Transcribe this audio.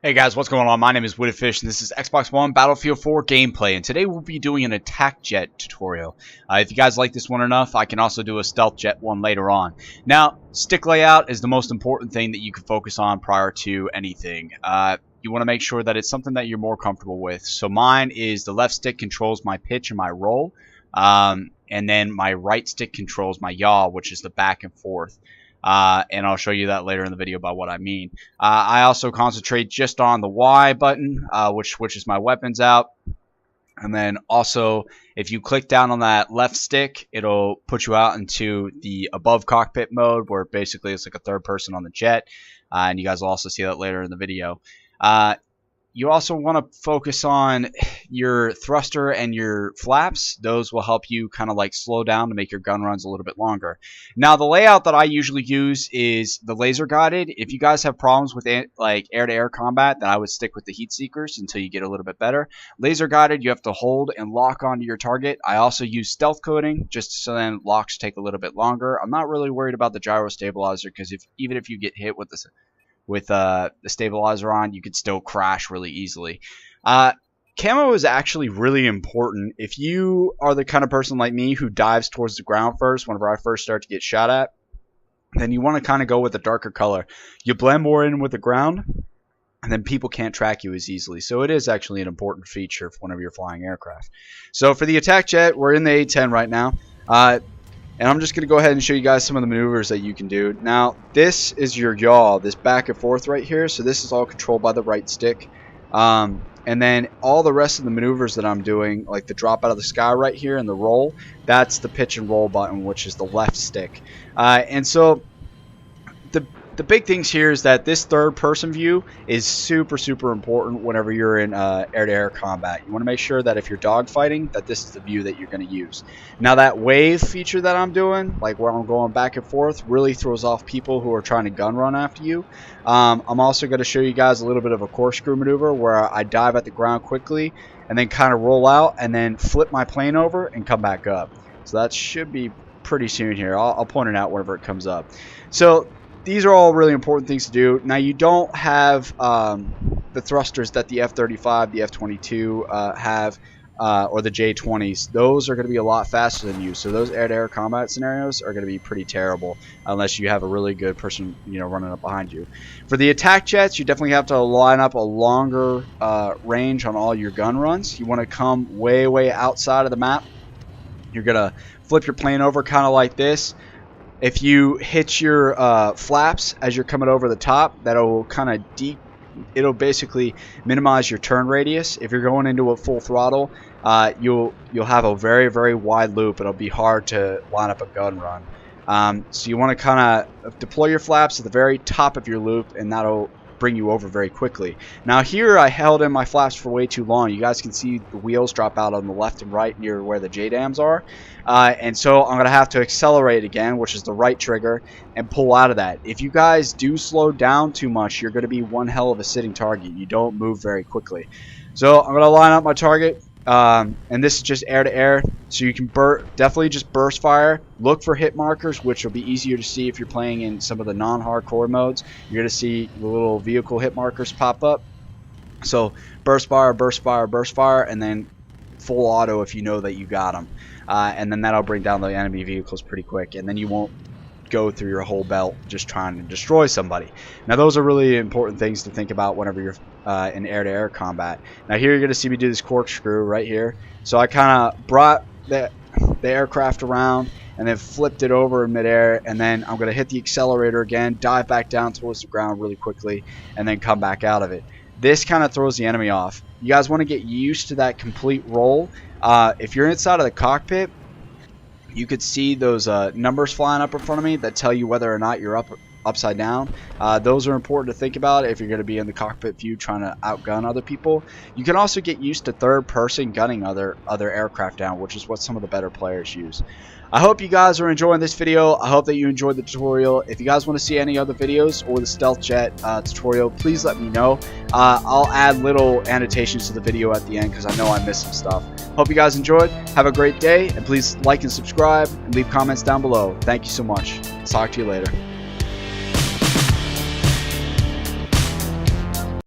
Hey guys, what's going on? My name is Witedfish and this is Xbox One Battlefield 4 gameplay, and today we'll be doing an attack jet tutorial. If you guys like this one enough, I can also do a stealth jet one later on. Now, stick layout is the most important thing that you can focus on prior to anything. You want to make sure that it's something that you're more comfortable with. So mine is the left stick controls my pitch and my roll, and then my right stick controls my yaw, which is the back and forth. And I'll show you that later in the video about what I mean. I also concentrate just on the Y button, which switches my weapons out. And then also, if you click down on that left stick, it'll put you out into the above cockpit mode, where basically it's like a third person on the jet. And you guys will also see that later in the video. You also want to focus on your thruster and your flaps. Those will help you kind of like slow down to make your gun runs a little bit longer. Now, the layout that I usually use is the laser guided. If you guys have problems with like air-to-air combat, then I would stick with the heat seekers until you get a little bit better. Laser guided, you have to hold and lock onto your target. I also use stealth coding just so then locks take a little bit longer. I'm not really worried about the gyro stabilizer because even if you get hit with this the stabilizer on, you could still crash really easily. Camo is actually really important. If you are the kind of person like me who dives towards the ground first whenever I first start to get shot at, then you want to kind of go with a darker color. You blend more in with the ground, and then people can't track you as easily. So it is actually an important feature whenever you're flying aircraft. So for the attack jet, we're in the A-10 right now. And I'm just going to go ahead and show you guys some of the maneuvers that you can do. Now, this is your yaw, this back and forth right here. So this is all controlled by the right stick. And then all the rest of the maneuvers that I'm doing, like the drop out of the sky right here and the roll, that's the pitch and roll button, which is the left stick. And so the big things here is that this third person view is super important whenever you're in air-to-air combat. You want to make sure that if you're dogfighting, that this is the view that you're going to use. Now, that wave feature that I'm doing, like where I'm going back and forth, really throws off people who are trying to gun run after you. I'm also going to show you guys a little bit of a corkscrew maneuver where I dive at the ground quickly and then kind of roll out and then flip my plane over and come back up. So that should be pretty soon here. I'll point it out whenever it comes up. So these are all really important things to do. Now, you don't have the thrusters that the F-35, the F-22 have, or the J-20s. Those are going to be a lot faster than you. So those air-to-air combat scenarios are going to be pretty terrible unless you have a really good person, running up behind you. For the attack jets, you definitely have to line up a longer range on all your gun runs. You want to come way outside of the map. You're going to flip your plane over kind of like this. If you hit your flaps as you're coming over the top, that'll kind of it'll basically minimize your turn radius. If you're going into a full throttle, you'll have a very wide loop. It'll be hard to line up a gun run. So you want to kind of deploy your flaps at the very top of your loop, and that'll bring you over very quickly. Now, here I held in my flaps for way too long. You guys can see the wheels drop out on the left and right near where the JDAMs are. And so I'm going to have to accelerate again, which is the right trigger, and pull out of that. If you guys do slow down too much, you're going to be one hell of a sitting target. You don't move very quickly. So I'm going to line up my target. And this is just air-to-air, so you can definitely just burst fire. Look for hit markers, which will be easier to see if you're playing in some of the non-hardcore modes. You're going to see the little vehicle hit markers pop up. So burst fire, and then full auto if you know that you got them. And then that'll bring down the enemy vehicles pretty quick, and then you won't go through your whole belt just trying to destroy somebody. Now, those are really important things to think about whenever you're in air-to-air combat. Now, here you're going to see me do this corkscrew right here. So I kind of brought the aircraft around and then flipped it over in midair, and then I'm going to hit the accelerator again, dive back down towards the ground really quickly, and then come back out of it. This kind of throws the enemy off. You guys want to get used to that complete roll. If you're inside of the cockpit, you could see those numbers flying up in front of me that tell you whether or not you're upside down. Those are important to think about if you're going to be in the cockpit view trying to outgun other people. You can also get used to third person gunning other aircraft down, which is what some of the better players use. I hope you guys are enjoying this video. I hope that you enjoyed the tutorial. If you guys want to see any other videos or the stealth jet tutorial, please let me know. I'll add little annotations to the video at the end because I know I missed some stuff. Hope you guys enjoyed. Have a great day, and please like and subscribe and leave comments down below. Thank you so much. Talk to you later.